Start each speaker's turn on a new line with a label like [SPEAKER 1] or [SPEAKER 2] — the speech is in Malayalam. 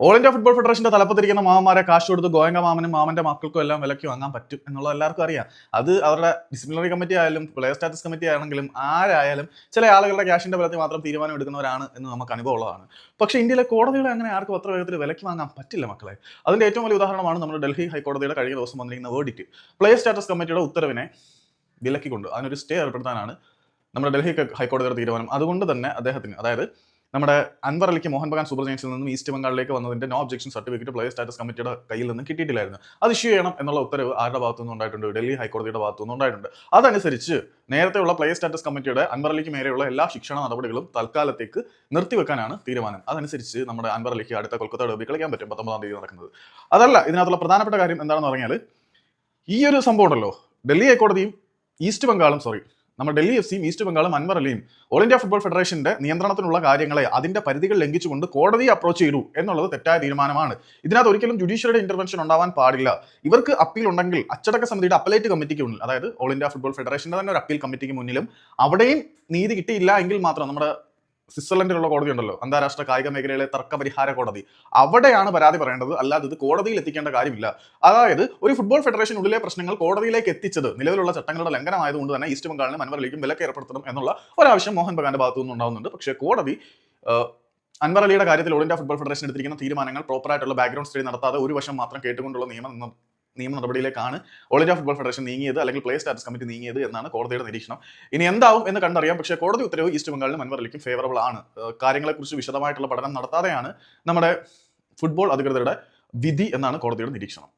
[SPEAKER 1] ഓൾ ഇന്ത്യ ഫുട്ബോൾ ഫെഡറേഷന്റെ തലപ്പത്തിരിക്കുന്ന മാമന്മാരെ കാശ് കൊടുത്ത് ഗോയങ്ക മാമനും മാമന്റെ മക്കൾക്കും എല്ലാം വിലയ്ക്ക് വാങ്ങാൻ പറ്റും എന്നുള്ളത് എല്ലാവർക്കും അറിയാം. അത് അവരുടെ ഡിസിപ്ലിനറി കമ്മിറ്റി ആയാലും പ്ലെയർ സ്റ്റാറ്റസ് കമ്മിറ്റി ആണെങ്കിലും ആരായാലും ചില ആളുകളുടെ ക്യാഷിന്റെ ബലത്തിൽ മാത്രം തീരുമാനം എടുക്കുന്നവരാണ് എന്ന് നമുക്ക് അനുഭവമുള്ളതാണ്. പക്ഷേ ഇന്ത്യയിലെ കോടതികളെ അങ്ങനെ ആർക്കും അത്ര വേഗത്തിൽ വിലയ്ക്ക് വാങ്ങാൻ പറ്റില്ല മക്കളെ. അതിന്റെ ഏറ്റവും വലിയ ഉദാഹരണമാണ് നമ്മുടെ ഡൽഹി ഹൈക്കോടതിയുടെ കഴിഞ്ഞ ദിവസം വന്നിരിക്കുന്ന വേർഡിക്റ്റ്. പ്ലെയർ സ്റ്റാറ്റസ് കമ്മിറ്റിയുടെ ഉത്തരവിനെ വിലക്കിക്കൊണ്ട് അതിനൊരു സ്റ്റേ ഏർപ്പെടുത്താനാണ് നമ്മുടെ ഡൽഹി ഹൈക്കോടതിയുടെ തീരുമാനം. അതുകൊണ്ട് തന്നെ അദ്ദേഹത്തിന്, അതായത് നമ്മുടെ അൻവർ അലിക്ക് മോഹൻ ബഗാൻ സൂപ്പർ ജയൻസിൽ നിന്നും ഈസ്റ്റ് ബംഗാളിലേക്ക് വന്നതിന്റെ no objection certificate player status കമ്മിറ്റിയുടെ കയ്യിൽ നിന്ന് കിട്ടിയിട്ടില്ലായിരുന്നു. അത് ഇഷ്യൂ ചെയ്യണം എന്നുള്ള ഉത്തരവ് ആരുടെ ഭാഗത്തുനിന്ന് ഉണ്ടായിട്ടുണ്ട്? ഡൽഹി ഹൈക്കോടതിയുടെ ഭാഗത്തുനിന്ന് ഉണ്ടായിട്ടുണ്ട്. അതനുസരിച്ച് നേരത്തെയുള്ള പ്ലെയർ സ്റ്റാറ്റസ് കമ്മിറ്റിയുടെ അൻവർ അലിക്ക് മേലെയുള്ള എല്ലാ ശിക്ഷണ നടപടികളും തൽക്കാലത്തേക്ക് നിർത്തിവെക്കാനാണ് തീരുമാനം. അതനുസരിച്ച് നമ്മുടെ അൻവർ അലിക്ക് അടുത്ത കൊൽക്കത്ത ഡെർബി കളിക്കാൻ പറ്റും 19-ാം തീയതി നടക്കുന്നത്. അതല്ല, ഇതിനകത്തുള്ള പ്രധാനപ്പെട്ട കാര്യം എന്താണെന്ന് പറഞ്ഞാൽ, ഈ ഒരു സംഭവം ഉണ്ടല്ലോ, ഡൽഹി ഹൈക്കോടതിയും നമ്മുടെ ഡൽഹി എഫ്സിയും ഈസ്റ്റ് ബംഗാളും അൻവർ അലിയും ഓൾ ഇന്ത്യ ഫുട്ബോൾ ഫെഡറേഷന്റെ നിയന്ത്രണത്തിനുള്ള കാര്യങ്ങളെ അതിന്റെ പരിധികൾ ലംഘിച്ചുകൊണ്ട് കോടതിയെ അപ്രോച്ച് ചെയ്തു എന്നുള്ളത് തെറ്റായ തീരുമാനമാണ്. ഇതിനകത്ത് ഒരിക്കലും ജുഡീഷ്യറിയുടെ ഇന്റർവെൻഷൻ ഉണ്ടാവാൻ പാടില്ല. ഇവർക്ക് അപ്പീൽ ഉണ്ടെങ്കിൽ അച്ചടക്ക സമിതിയുടെ അപ്പലേറ്റ് കമ്മിറ്റിക്ക് മുന്നിൽ, അതായത് ഓൾ ഇന്ത്യ ഫുട്ബോൾ ഫെഡറേഷന്റെ തന്നെ ഒരു അപ്പീൽ കമ്മിറ്റിക്ക് മുന്നിലും അവിടെയും നീതി കിട്ടിയില്ല എങ്കിൽ മാത്രം നമ്മുടെ സ്വിറ്റ്സർലൻഡിലുള്ള കോടതി ഉണ്ടല്ലോ, അന്താരാഷ്ട്ര കായിക മേഖലയിലെ തർക്ക പരിഹാര കോടതി, അവിടെയാണ് പരാതി പറയേണ്ടത്. അല്ലാതെ ഇത് കോടതിയിൽ എത്തിക്കേണ്ട കാര്യമില്ല. അതായത് ഒരു ഫുട്ബോൾ ഫെഡറേഷനുള്ളിലെ പ്രശ്നങ്ങൾ കോടതിയിലേക്ക് എത്തിച്ചത് നിലവിലുള്ള ചട്ടങ്ങളുടെ ലംഘനമായതുകൊണ്ട് തന്നെ ഈസ്റ്റ് ബംഗാളിനും അൻവർ അലിക്കും വിലക്ക് ഏർപ്പെടുത്തണം എന്നുള്ള ഒരാവശ്യം മോഹൻ ബഗാന്റെ ഭാഗത്തു നിന്ന് ഉണ്ടാവുന്നുണ്ട്. പക്ഷേ കോടതി അൻവർ അലിയുടെ കാര്യത്തിൽ ഓൾ ഇന്ത്യ ഫുട്ബോൾ ഫെഡറേഷൻ എടുത്തിരിക്കുന്ന തീരുമാനങ്ങൾ പ്രോപ്പറായിട്ടുള്ള ബാക്ക്ഗ്രൗണ്ട് സ്റ്റഡി നടത്താതെ ഒരു വശം മാത്രം കേട്ടുകൊണ്ടുള്ള നിയമ നടപടിയിലേക്കാണ് ഓൾ ഇന്ത്യ ഫുട്ബോൾ ഫെഡറേഷൻ നീങ്ങിയത്, അല്ലെങ്കിൽ പ്ലെയർ സ്റ്റാറ്റസ് കമ്മിറ്റി നീങ്ങിയത് എന്നാണ് കോടതിയുടെ നിരീക്ഷണം. ഇനി എന്താവും എന്ന് കണ്ടറിയാം. പക്ഷേ കോടതി ഉത്തരവ് ഈസ്റ്റ് ബംഗാളിനും അൻവർ അലിക്കും ഫേവറബിൾ ആണ്. കാര്യങ്ങളെക്കുറിച്ച് വിശദമായിട്ടുള്ള പഠനം നടത്താതെയാണ് നമ്മുടെ ഫുട്ബോൾ അധികൃതരുടെ വിധി എന്നാണ് കോടതിയുടെ നിരീക്ഷണം.